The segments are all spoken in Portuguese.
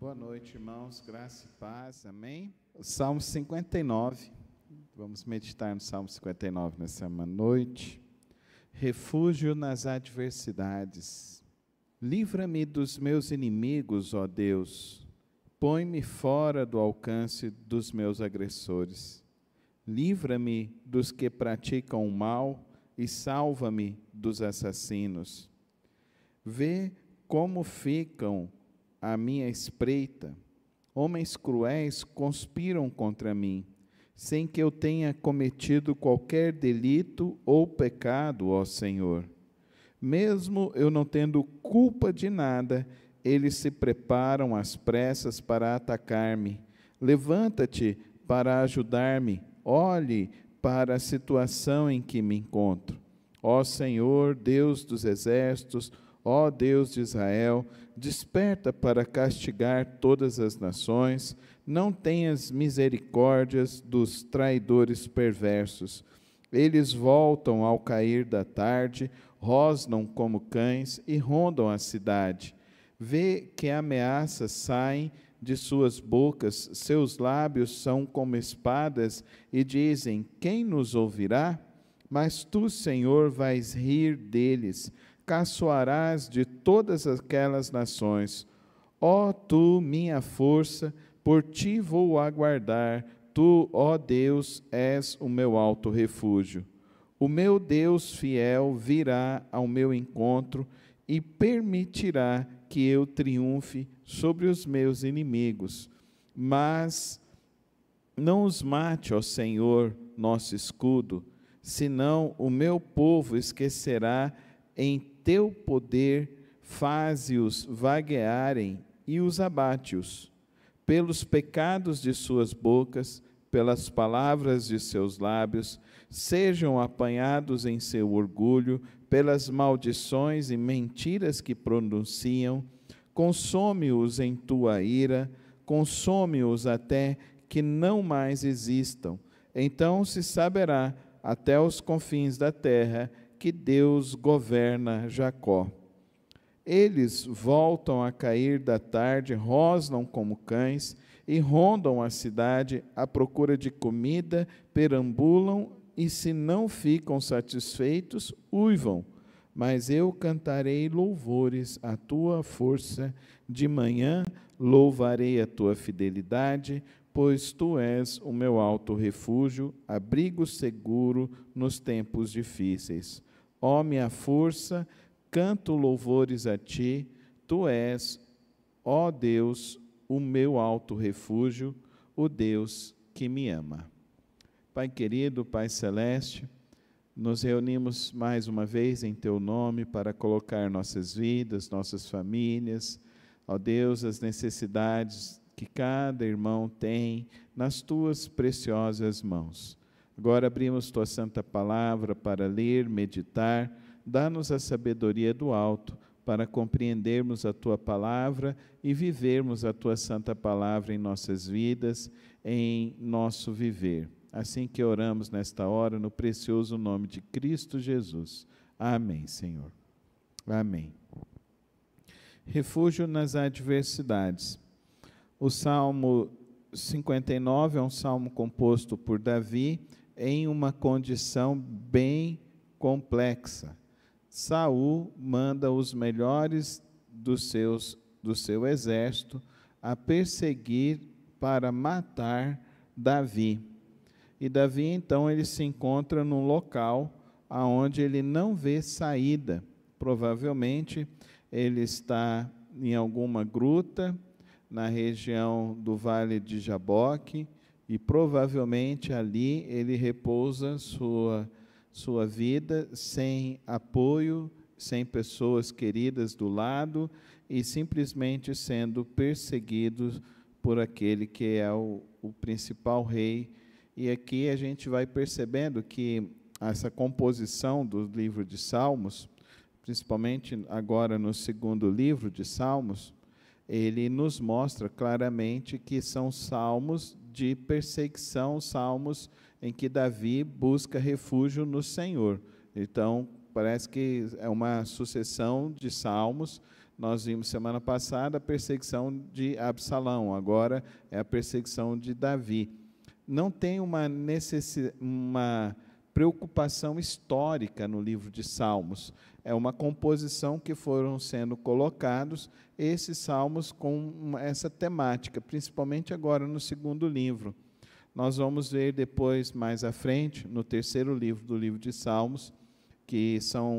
Boa noite, irmãos, graça e paz, amém? Salmo 59, vamos meditar no Salmo 59 nessa noite. Refúgio nas adversidades. Livra-me dos meus inimigos, ó Deus, põe-me fora do alcance dos meus agressores. Livra-me dos que praticam o mal e salva-me dos assassinos. Vê como ficam à minha espreita, homens cruéis conspiram contra mim, sem que eu tenha cometido qualquer delito ou pecado, ó Senhor. Mesmo eu não tendo culpa de nada, eles se preparam às pressas para atacar-me. Levanta-te para ajudar-me, olhe para a situação em que me encontro. Ó Senhor, Deus dos exércitos, ó Deus de Israel, desperta para castigar todas as nações, não tenhas misericórdias dos traidores perversos. Eles voltam ao cair da tarde, rosnam como cães e rondam a cidade. Vê que ameaças saem de suas bocas, seus lábios são como espadas e dizem: quem nos ouvirá? Mas tu, Senhor, vais rir deles, caçoarás de todas aquelas nações. Ó tu, minha força, por ti vou aguardar, tu, ó Deus, és o meu alto refúgio. O meu Deus fiel virá ao meu encontro e permitirá que eu triunfe sobre os meus inimigos. Mas não os mate, ó Senhor, nosso escudo, senão o meu povo esquecerá. Em teu poder faze-os vaguearem e os abate-os. Pelos pecados de suas bocas, pelas palavras de seus lábios, sejam apanhados em seu orgulho, pelas maldições e mentiras que pronunciam. Consome-os em tua ira, consome-os até que não mais existam. Então se saberá até os confins da terra que Deus governa Jacó. Eles voltam a cair da tarde, rosnam como cães e rondam a cidade à procura de comida, perambulam e, se não ficam satisfeitos, uivam. Mas eu cantarei louvores à tua força, de manhã louvarei a tua fidelidade, pois tu és o meu alto refúgio, abrigo seguro nos tempos difíceis. Ó minha força, canto louvores a ti, tu és, ó Deus, o meu alto refúgio, o Deus que me ama. Pai querido, Pai celeste, nos reunimos mais uma vez em teu nome para colocar nossas vidas, nossas famílias, ó Deus, as necessidades que cada irmão tem nas tuas preciosas mãos. Agora abrimos tua santa palavra para ler, meditar, dá-nos a sabedoria do alto para compreendermos a tua palavra e vivermos a tua santa palavra em nossas vidas, em nosso viver. Assim que oramos nesta hora, no precioso nome de Cristo Jesus. Amém, Senhor. Amém. Refúgio nas adversidades. O Salmo 59 é um salmo composto por Davi em uma condição bem complexa. Saul manda os melhores do seu exército a perseguir para matar Davi. E Davi, então, ele se encontra num local onde ele não vê saída. Provavelmente ele está em alguma gruta, na região do Vale de Jaboque, e provavelmente ali ele repousa sua vida sem apoio, sem pessoas queridas do lado, e simplesmente sendo perseguido por aquele que é o principal rei. E aqui a gente vai percebendo que essa composição do livro de Salmos, principalmente agora no segundo livro de Salmos, ele nos mostra claramente que são salmos de perseguição, salmos em que Davi busca refúgio no Senhor. Então, parece que é uma sucessão de salmos Nós vimos semana passada a perseguição de Absalão, agora é a perseguição de Davi. Não tem uma preocupação histórica no livro de Salmos. É uma composição que foram sendo colocados esses salmos com essa temática, principalmente agora no segundo livro. Nós vamos ver depois, mais à frente, no terceiro livro do livro de Salmos,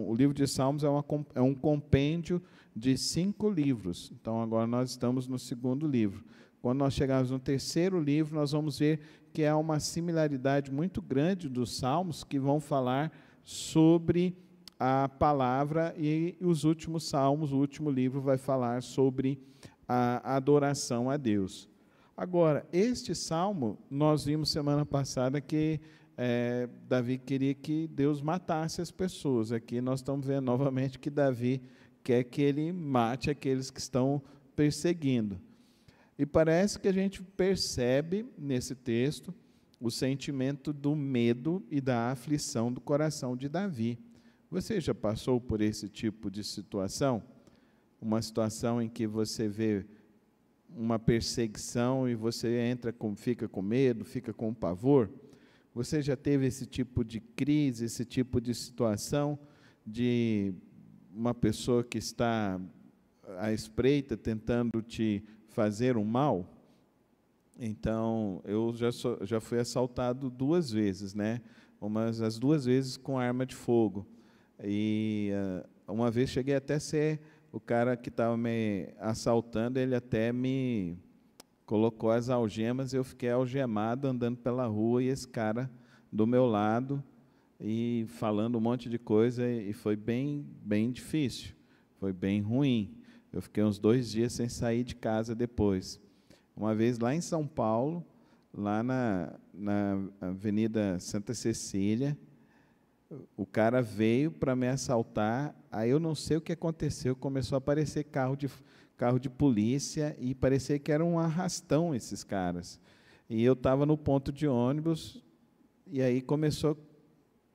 o livro de Salmos é um compêndio de 5 livros. Então, agora nós estamos no segundo livro. Quando nós chegarmos no terceiro livro, nós vamos ver que há uma similaridade muito grande dos Salmos, que vão falar sobre a palavra, e os últimos Salmos, o último livro, vai falar sobre a adoração a Deus. Agora, este Salmo, nós vimos semana passada que Davi queria que Deus matasse as pessoas. Aqui nós estamos vendo novamente que Davi quer que ele mate aqueles que estão perseguindo. E parece que a gente percebe nesse texto o sentimento do medo e da aflição do coração de Davi. Você já passou por esse tipo de situação? Uma situação em que você vê uma perseguição e você fica com medo, fica com pavor? Você já teve esse tipo de crise, esse tipo de situação de uma pessoa que está à espreita tentando te fazer um mal? Então, eu já fui assaltado 2 vezes, né? As 2 vezes com arma de fogo. E uma vez cheguei até a ser o cara que estava me assaltando, ele até me colocou as algemas, eu fiquei algemado andando pela rua, e esse cara do meu lado, e falando um monte de coisa, e foi bem difícil, foi bem ruim. Eu fiquei uns 2 dias sem sair de casa depois. Uma vez lá em São Paulo, lá na Avenida Santa Cecília, o cara veio para me assaltar, aí eu não sei o que aconteceu, começou a aparecer carro de polícia, e parecia que era um arrastão esses caras. E eu estava no ponto de ônibus, e aí começou a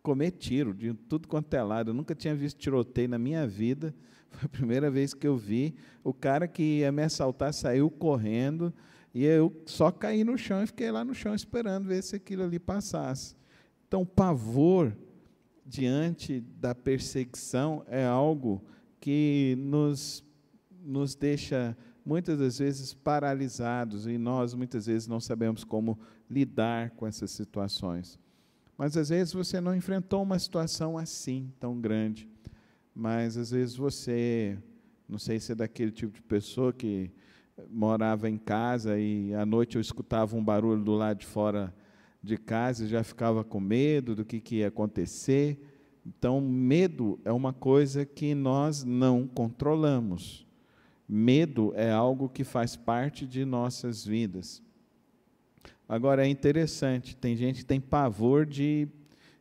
comer tiro de tudo quanto é lado. Eu nunca tinha visto tiroteio na minha vida, foi a primeira vez que eu vi. O cara que ia me assaltar saiu correndo, e eu só caí no chão e fiquei lá no chão esperando ver se aquilo ali passasse. Então, o pavor diante da perseguição é algo que nos deixa, muitas das vezes, paralisados, e nós, muitas vezes, não sabemos como lidar com essas situações. Mas, às vezes, você não enfrentou uma situação assim, tão grande, mas, às vezes, você, não sei se é daquele tipo de pessoa que morava em casa e, à noite, eu escutava um barulho do lado de fora de casa e já ficava com medo do que ia acontecer. Então, medo é uma coisa que nós não controlamos. Medo é algo que faz parte de nossas vidas. Agora, é interessante, tem gente que tem pavor de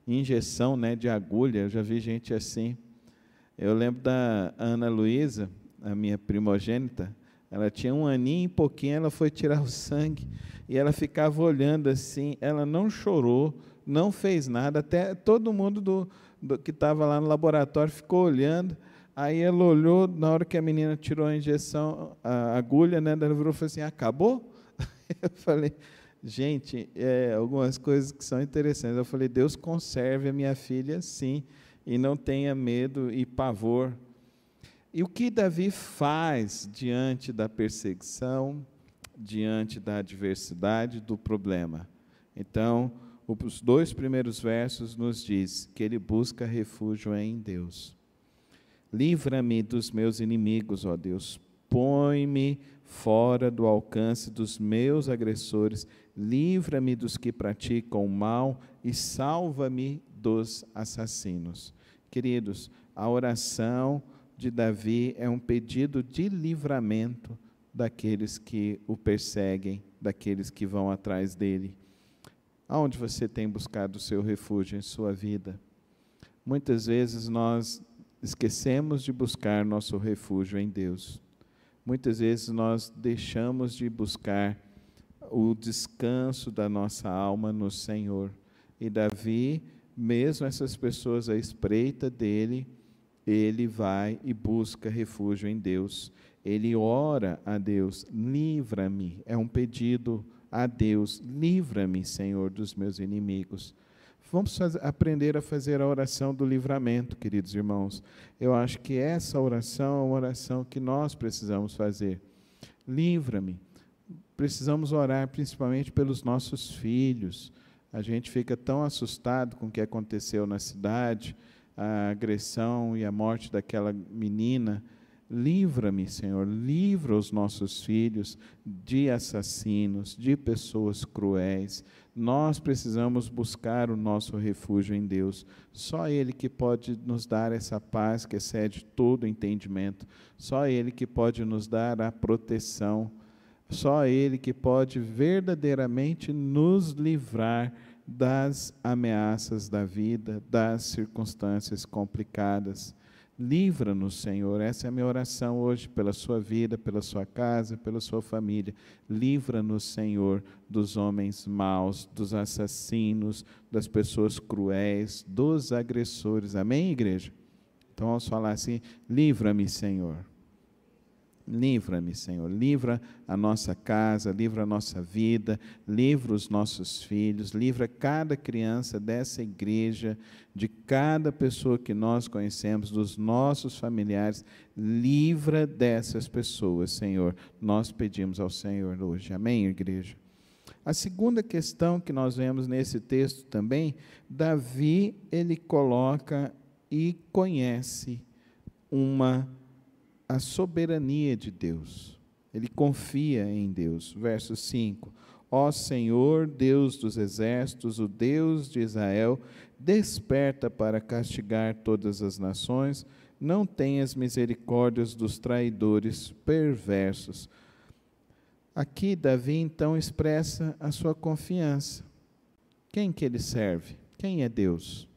injeção, né, de agulha. Eu já vi gente assim. Eu lembro da Ana Luísa, a minha primogênita. Ela tinha 1 aninho e pouquinho, ela foi tirar o sangue, e ela ficava olhando assim, ela não chorou, não fez nada, até todo mundo que estava lá no laboratório ficou olhando. Aí ela olhou, na hora que a menina tirou a injeção, a agulha, né, ela virou e falou assim: acabou? Eu falei, gente, algumas coisas que são interessantes. Eu falei, Deus conserve a minha filha, sim, e não tenha medo e pavor. E o que Davi faz diante da perseguição, diante da adversidade, do problema? Então, os 2 primeiros versos nos diz que ele busca refúgio em Deus. Livra-me dos meus inimigos, ó Deus, põe-me fora do alcance dos meus agressores, livra-me dos que praticam o mal e salva-me dos assassinos. Queridos, a oração de Davi é um pedido de livramento daqueles que o perseguem, daqueles que vão atrás dele. Aonde você tem buscado o seu refúgio em sua vida? Muitas vezes nós esquecemos de buscar nosso refúgio em Deus. Muitas vezes nós deixamos de buscar o descanso da nossa alma no Senhor. E Davi, mesmo essas pessoas à espreita dele, ele vai e busca refúgio em Deus. Ele ora a Deus, livra-me. É um pedido a Deus, livra-me, Senhor, dos meus inimigos. Vamos aprender a fazer a oração do livramento, queridos irmãos. Eu acho que essa oração é uma oração que nós precisamos fazer. Livra-me. Precisamos orar principalmente pelos nossos filhos. A gente fica tão assustado com o que aconteceu na cidade, a agressão e a morte daquela menina. Livra-me, Senhor, livra os nossos filhos de assassinos, de pessoas cruéis. Nós precisamos buscar o nosso refúgio em Deus. Só Ele que pode nos dar essa paz que excede todo entendimento. Só Ele que pode nos dar a proteção. Só Ele que pode verdadeiramente nos livrar das ameaças da vida, das circunstâncias complicadas. Livra-nos, Senhor. Essa é a minha oração hoje pela sua vida, pela sua casa, pela sua família. Livra-nos, Senhor, dos homens maus, dos assassinos, das pessoas cruéis, dos agressores. Amém, igreja? Então vamos falar assim: livra-me, Senhor. Livra-me, Senhor, livra a nossa casa, livra a nossa vida, livra os nossos filhos, livra cada criança dessa igreja, de cada pessoa que nós conhecemos, dos nossos familiares, livra dessas pessoas, Senhor. Nós pedimos ao Senhor hoje. Amém, igreja? A segunda questão que nós vemos nesse texto também, Davi, ele coloca e conhece a soberania de Deus. Ele confia em Deus. Verso 5. Ó Senhor, Deus dos exércitos, o Deus de Israel, desperta para castigar todas as nações, não tenhas misericórdias dos traidores perversos. Aqui Davi então expressa a sua confiança. Quem que ele serve? Quem é Deus?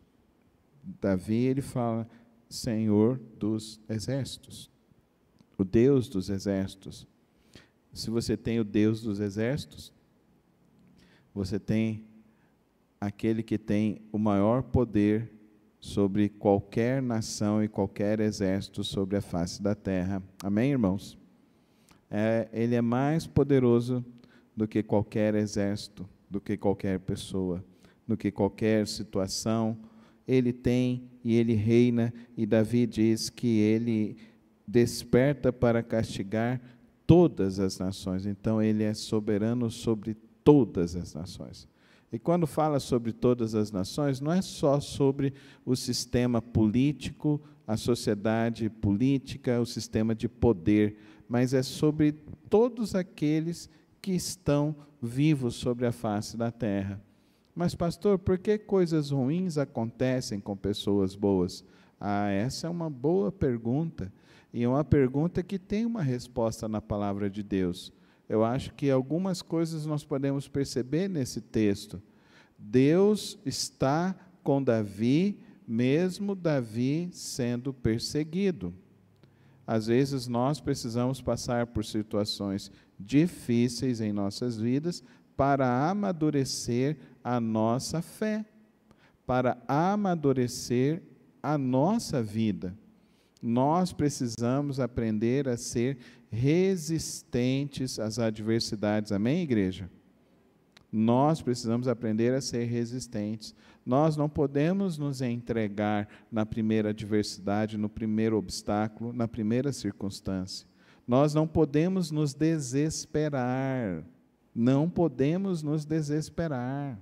Davi, ele fala, Senhor dos exércitos. O Deus dos exércitos. Se você tem o Deus dos exércitos, você tem aquele que tem o maior poder sobre qualquer nação e qualquer exército sobre a face da terra. Amém, irmãos? Ele é mais poderoso do que qualquer exército, do que qualquer pessoa, do que qualquer situação. Ele tem e ele reina, e Davi diz que ele desperta para castigar todas as nações. Então, ele é soberano sobre todas as nações. E quando fala sobre todas as nações, não é só sobre o sistema político, a sociedade política, o sistema de poder, mas é sobre todos aqueles que estão vivos sobre a face da terra. Mas, pastor, por que coisas ruins acontecem com pessoas boas? Essa é uma boa pergunta. E é uma pergunta que tem uma resposta na palavra de Deus. Eu acho que algumas coisas nós podemos perceber nesse texto. Deus está com Davi, mesmo Davi sendo perseguido. Às vezes nós precisamos passar por situações difíceis em nossas vidas para amadurecer a nossa fé, para amadurecer a nossa vida. Nós precisamos aprender a ser resistentes às adversidades. Amém, igreja? Nós precisamos aprender a ser resistentes. Nós não podemos nos entregar na primeira adversidade, no primeiro obstáculo, na primeira circunstância. Nós não podemos nos desesperar. Não podemos nos desesperar.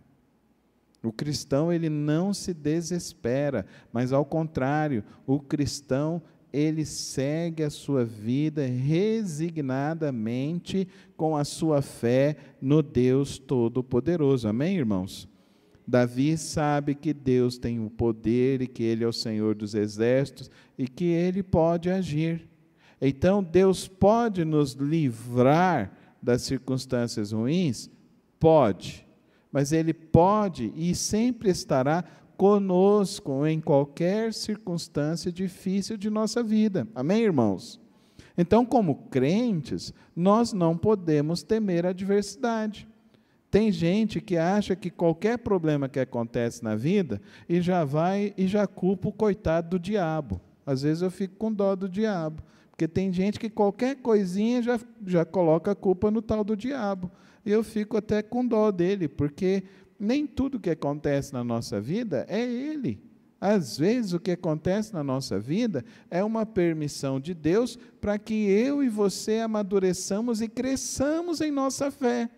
O cristão, ele não se desespera, mas ao contrário, o cristão, ele segue a sua vida resignadamente com a sua fé no Deus Todo-Poderoso. Amém, irmãos? Davi sabe que Deus tem o poder e que Ele é o Senhor dos exércitos e que Ele pode agir. Então, Deus pode nos livrar das circunstâncias ruins? Pode. Mas Ele pode e sempre estará conosco em qualquer circunstância difícil de nossa vida. Amém, irmãos? Então, como crentes, nós não podemos temer a adversidade. Tem gente que acha que qualquer problema que acontece na vida, e já vai e já culpa o coitado do diabo. Às vezes eu fico com dó do diabo, porque tem gente que qualquer coisinha já coloca a culpa no tal do diabo. E eu fico até com dó dele, porque nem tudo que acontece na nossa vida é ele. Às vezes o que acontece na nossa vida é uma permissão de Deus para que eu e você amadureçamos e cresçamos em nossa fé.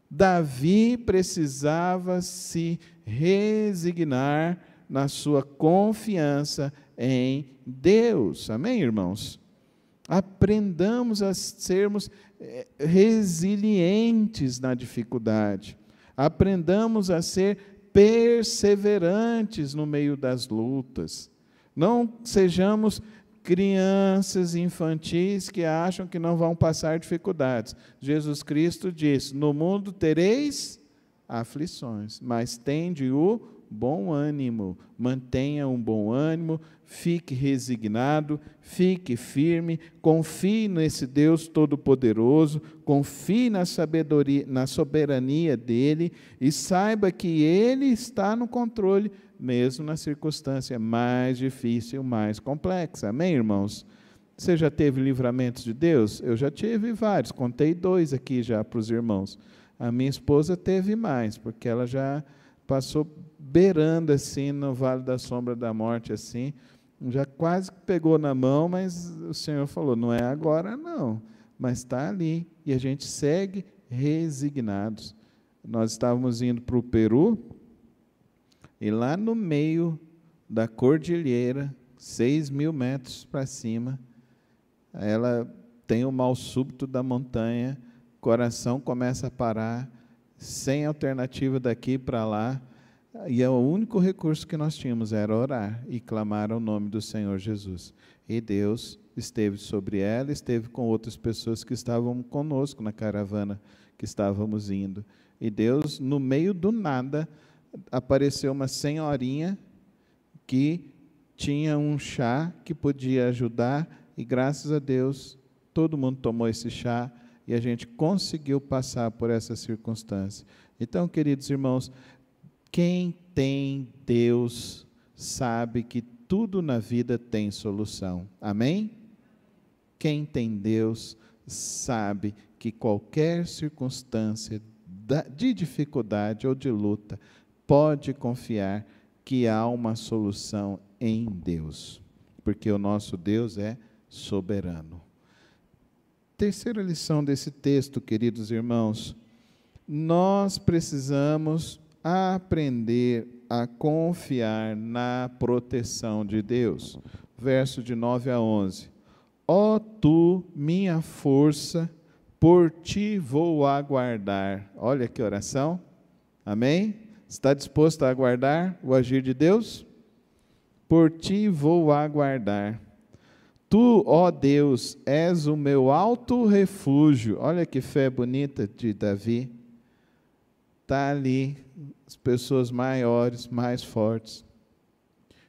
Davi precisava se resignar na sua confiança em Deus. Amém, irmãos? Aprendamos a sermos resilientes na dificuldade. Aprendamos a ser perseverantes no meio das lutas. Não sejamos crianças infantis que acham que não vão passar dificuldades. Jesus Cristo disse: no mundo tereis aflições, mas tende o bom ânimo. Mantenha um bom ânimo, fique resignado, fique firme, confie nesse Deus Todo-Poderoso, confie na sabedoria, na soberania dEle, e saiba que Ele está no controle, mesmo na circunstância mais difícil, mais complexa. Amém, irmãos? Você já teve livramentos de Deus? Eu já tive vários, contei 2 aqui já para os irmãos. A minha esposa teve mais, porque ela já passou beirando assim no vale da sombra da morte, assim, já quase pegou na mão, mas o Senhor falou: não é agora não, mas está ali, e a gente segue resignados. Nós estávamos indo para o Peru, e lá no meio da cordilheira, 6.000 metros para cima, ela tem o mal súbito da montanha, o coração começa a parar, sem alternativa daqui para lá, e o único recurso que nós tínhamos era orar e clamar ao nome do Senhor Jesus. E Deus esteve sobre ela, esteve com outras pessoas que estavam conosco na caravana que estávamos indo. E Deus, no meio do nada, apareceu uma senhorinha que tinha um chá que podia ajudar, e graças a Deus, todo mundo tomou esse chá, e a gente conseguiu passar por essa circunstância. Então, queridos irmãos, quem tem Deus sabe que tudo na vida tem solução. Amém? Quem tem Deus sabe que qualquer circunstância de dificuldade ou de luta pode confiar que há uma solução em Deus, porque o nosso Deus é soberano. Terceira lição desse texto, queridos irmãos, nós precisamos aprender a confiar na proteção de Deus. Verso de 9 a 11. Ó tu, minha força, por ti vou aguardar. Olha que oração. Amém? Está disposto a aguardar o agir de Deus? Por ti vou aguardar. Tu, ó Deus, és o meu alto refúgio. Olha que fé bonita de Davi. Está ali, as pessoas maiores, mais fortes,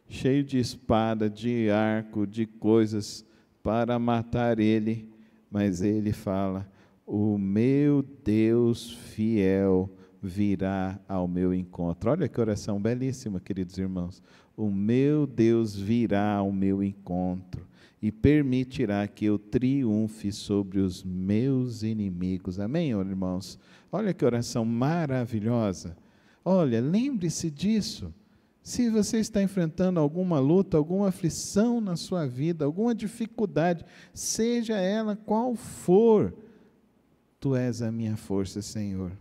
cheio de espada, de arco, de coisas para matar ele. Mas ele fala: o meu Deus fiel virá ao meu encontro. Olha que oração belíssima, queridos irmãos. O meu Deus virá ao meu encontro e permitirá que eu triunfe sobre os meus inimigos. Amém, irmãos? Olha que oração maravilhosa. Olha, lembre-se disso. Se você está enfrentando alguma luta, alguma aflição na sua vida, alguma dificuldade, seja ela qual for, tu és a minha força, Senhor.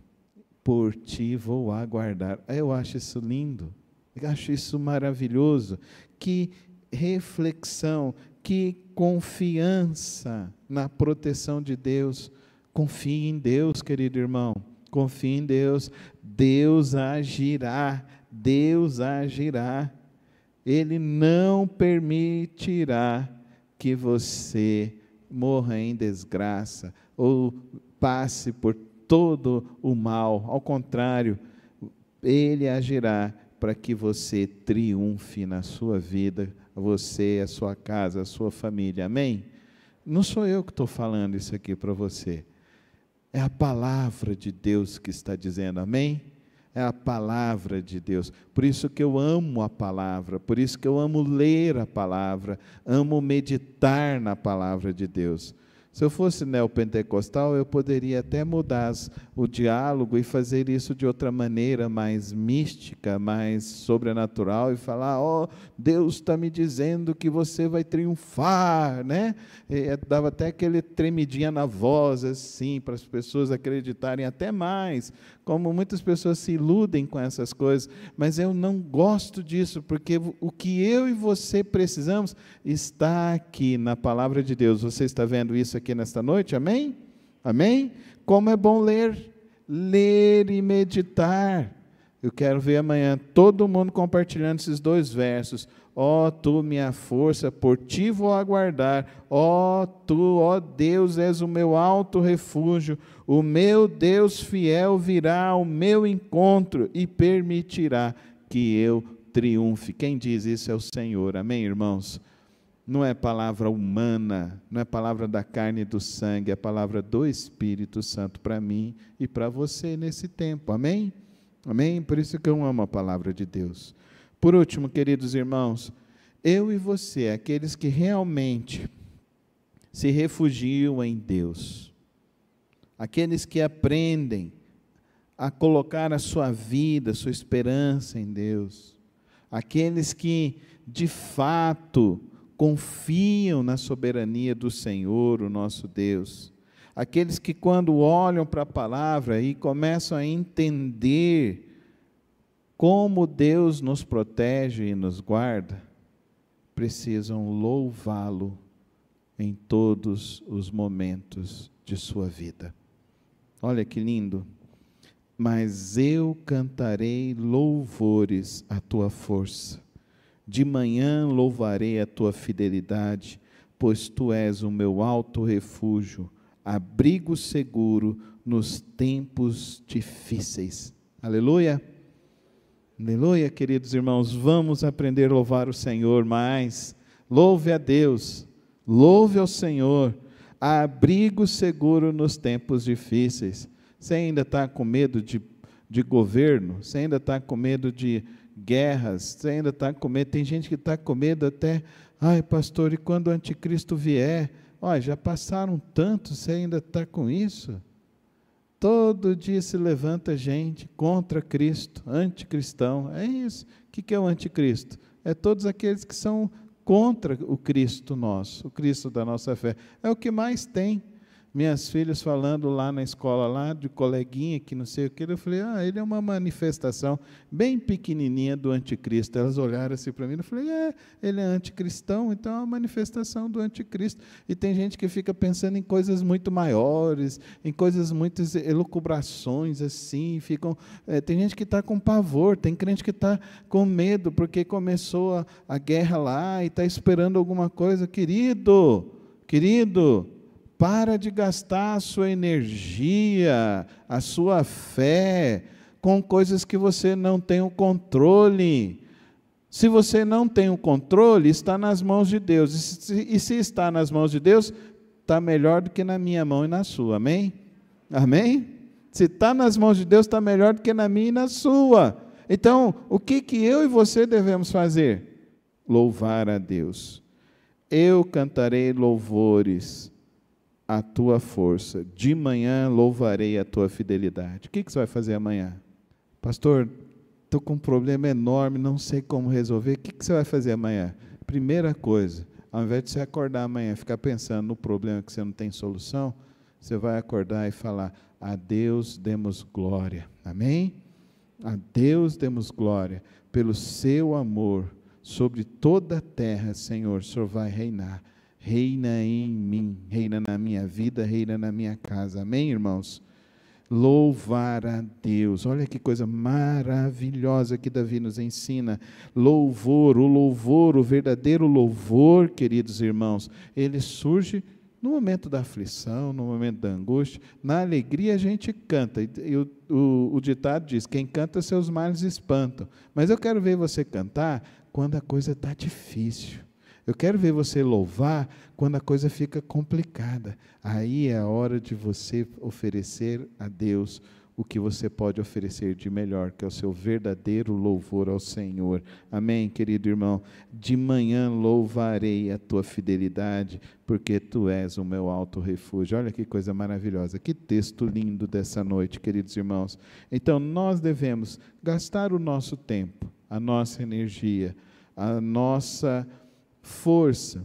Por ti vou aguardar. Eu acho isso lindo. Eu acho isso maravilhoso. Que reflexão, que confiança na proteção de Deus. Confie em Deus, querido irmão. Confie em Deus. Deus agirá. Deus agirá. Ele não permitirá que você morra em desgraça ou passe por todo o mal. Ao contrário, Ele agirá para que você triunfe na sua vida, você, a sua casa, a sua família. Amém? Não sou eu que estou falando isso aqui para você. É a palavra de Deus que está dizendo. Amém? É a palavra de Deus. Por isso que eu amo a palavra, por isso que eu amo ler a palavra, amo meditar na palavra de Deus. Se eu fosse neopentecostal, eu poderia até mudar o diálogo e fazer isso de outra maneira, mais mística, mais sobrenatural, e falar, Deus está me dizendo que você vai triunfar, né? E dava até aquele tremidinha na voz, assim, para as pessoas acreditarem até mais, como muitas pessoas se iludem com essas coisas, mas eu não gosto disso, porque o que eu e você precisamos está aqui na palavra de Deus. Você está vendo isso aqui nesta noite? Amém? Amém? Como é bom ler e meditar. Eu quero ver amanhã todo mundo compartilhando esses 2 versos. Tu, minha força, por ti vou aguardar. Tu, Deus, és o meu alto refúgio. O meu Deus fiel virá ao meu encontro e permitirá que eu triunfe. Quem diz isso é o Senhor. Amém, irmãos? Não é palavra humana, não é palavra da carne e do sangue, é palavra do Espírito Santo para mim e para você nesse tempo. Amém? Amém? Por isso que eu amo a palavra de Deus. Por último, queridos irmãos, eu e você, aqueles que realmente se refugiam em Deus, aqueles que aprendem a colocar a sua vida, a sua esperança em Deus, aqueles que de fato confiam na soberania do Senhor, o nosso Deus, aqueles que quando olham para a palavra e começam a entender como Deus nos protege e nos guarda, precisam louvá-lo em todos os momentos de sua vida. Olha que lindo. Mas eu cantarei louvores à tua força. De manhã louvarei a tua fidelidade, pois tu és o meu alto refúgio, abrigo seguro nos tempos difíceis. Aleluia! Aleluia, queridos irmãos, vamos aprender a louvar o Senhor mais. Louve a Deus, louve ao Senhor, abrigo seguro nos tempos difíceis. Você ainda está com medo de governo? Você ainda está com medo de guerras? Você ainda está com medo? Tem gente que está com medo até, pastor, e quando o anticristo vier? Já passaram tanto, você ainda está com isso? Todo dia se levanta gente contra Cristo, anticristão, é isso. O que é o anticristo? É todos aqueles que são contra o Cristo nosso, o Cristo da nossa fé. É o que mais tem. Minhas filhas falando lá na escola, lá de coleguinha, que não sei o que, eu falei, ele é uma manifestação bem pequenininha do anticristo. Elas olharam assim para mim, eu falei, ele é anticristão, então é uma manifestação do anticristo. E tem gente que fica pensando em coisas muito maiores, em coisas, muitas elucubrações assim, tem gente que está com pavor, tem crente que está com medo, porque começou a guerra lá e está esperando alguma coisa. Querido, para de gastar a sua energia, a sua fé, com coisas que você não tem o controle. Se você não tem o controle, está nas mãos de Deus. E se está nas mãos de Deus, está melhor do que na minha mão e na sua. Amém? Amém? Se está nas mãos de Deus, está melhor do que na minha e na sua. Então, o que eu e você devemos fazer? Louvar a Deus. Eu cantarei louvores a tua força, de manhã louvarei a tua fidelidade. O que você vai fazer amanhã? Pastor, estou com um problema enorme, não sei como resolver. O que você vai fazer amanhã? Primeira coisa, ao invés de você acordar amanhã e ficar pensando no problema que você não tem solução, você vai acordar e falar, a Deus demos glória. Amém? A Deus demos glória, pelo seu amor, sobre toda a terra, Senhor, o Senhor vai reinar. Reina em mim, reina na minha vida, reina na minha casa. Amém, irmãos? Louvar a Deus. Olha que coisa maravilhosa que Davi nos ensina. Louvor, o verdadeiro louvor, queridos irmãos, ele surge no momento da aflição, no momento da angústia. Na alegria a gente canta. E o ditado diz, quem canta seus males espantam. Mas eu quero ver você cantar quando a coisa está difícil. Eu quero ver você louvar quando a coisa fica complicada. Aí é a hora de você oferecer a Deus o que você pode oferecer de melhor, que é o seu verdadeiro louvor ao Senhor. Amém, querido irmão? De manhã louvarei a tua fidelidade, porque tu és o meu alto refúgio. Olha que coisa maravilhosa, que texto lindo dessa noite, queridos irmãos. Então, nós devemos gastar o nosso tempo, a nossa energia, a nossa força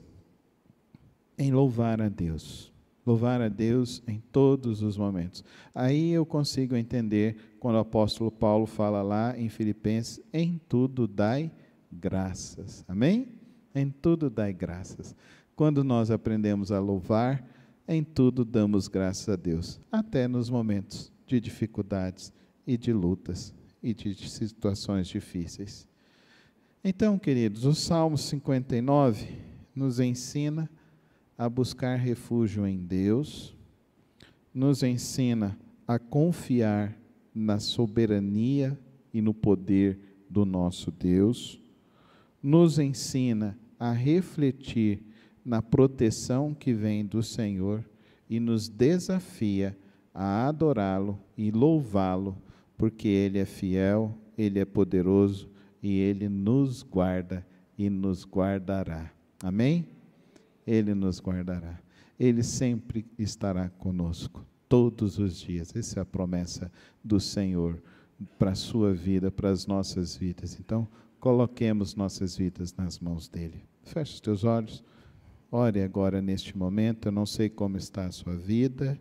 em louvar a Deus. Louvar a Deus em todos os momentos. Aí eu consigo entender quando o apóstolo Paulo fala lá em Filipenses, em tudo dai graças. Amém? Em tudo dai graças. Quando nós aprendemos a louvar, em tudo damos graças a Deus. Até nos momentos de dificuldades e de lutas e de situações difíceis. Então, queridos, o Salmo 59 nos ensina a buscar refúgio em Deus, nos ensina a confiar na soberania e no poder do nosso Deus, nos ensina a refletir na proteção que vem do Senhor e nos desafia a adorá-lo e louvá-lo, porque Ele é fiel, Ele é poderoso e Ele nos guarda e nos guardará. Amém? Ele nos guardará. Ele sempre estará conosco, todos os dias. Essa é a promessa do Senhor para a sua vida, para as nossas vidas. Então, coloquemos nossas vidas nas mãos dEle. Feche os teus olhos, ore agora neste momento. Eu não sei como está a sua vida,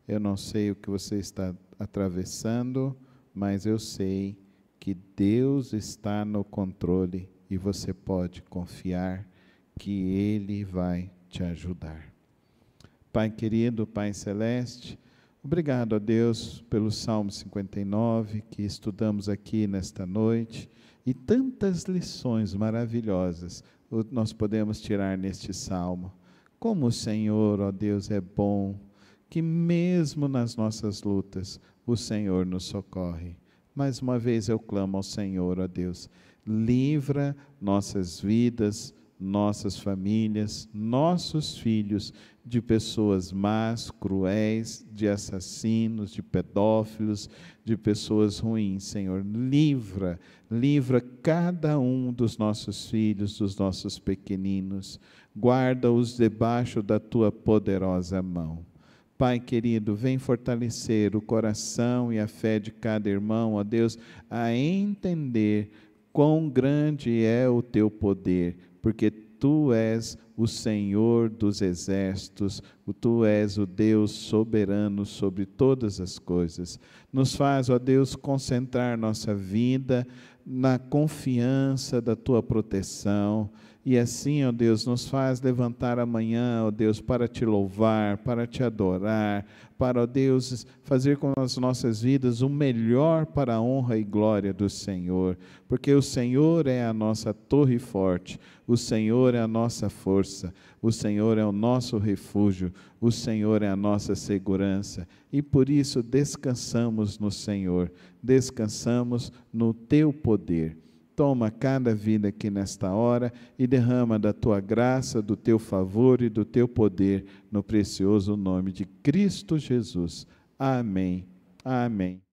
eu não sei o que você está atravessando, mas eu sei que Deus está no controle e você pode confiar que Ele vai te ajudar. Pai querido, Pai celeste, obrigado a Deus pelo Salmo 59 que estudamos aqui nesta noite e tantas lições maravilhosas nós podemos tirar neste Salmo. Como o Senhor, ó Deus, é bom, que mesmo nas nossas lutas o Senhor nos socorre. Mais uma vez eu clamo ao Senhor, ó Deus, livra nossas vidas, nossas famílias, nossos filhos de pessoas más, cruéis, de assassinos, de pedófilos, de pessoas ruins, Senhor. Livra cada um dos nossos filhos, dos nossos pequeninos. Guarda-os debaixo da tua poderosa mão. Pai querido, vem fortalecer o coração e a fé de cada irmão, ó Deus, a entender quão grande é o teu poder, porque Tu és o Senhor dos exércitos, Tu és o Deus soberano sobre todas as coisas. Nos faz, ó Deus, concentrar nossa vida na confiança da Tua proteção, e assim, ó Deus, nos faz levantar amanhã, ó Deus, para Te louvar, para Te adorar, para, ó Deus, fazer com as nossas vidas o melhor para a honra e glória do Senhor, porque o Senhor é a nossa torre forte, o Senhor é a nossa força, o Senhor é o nosso refúgio, o Senhor é a nossa segurança, e por isso descansamos no Senhor, descansamos no Teu poder. Toma cada vida aqui nesta hora e derrama da Tua graça, do Teu favor e do Teu poder, no precioso nome de Cristo Jesus. Amém. Amém.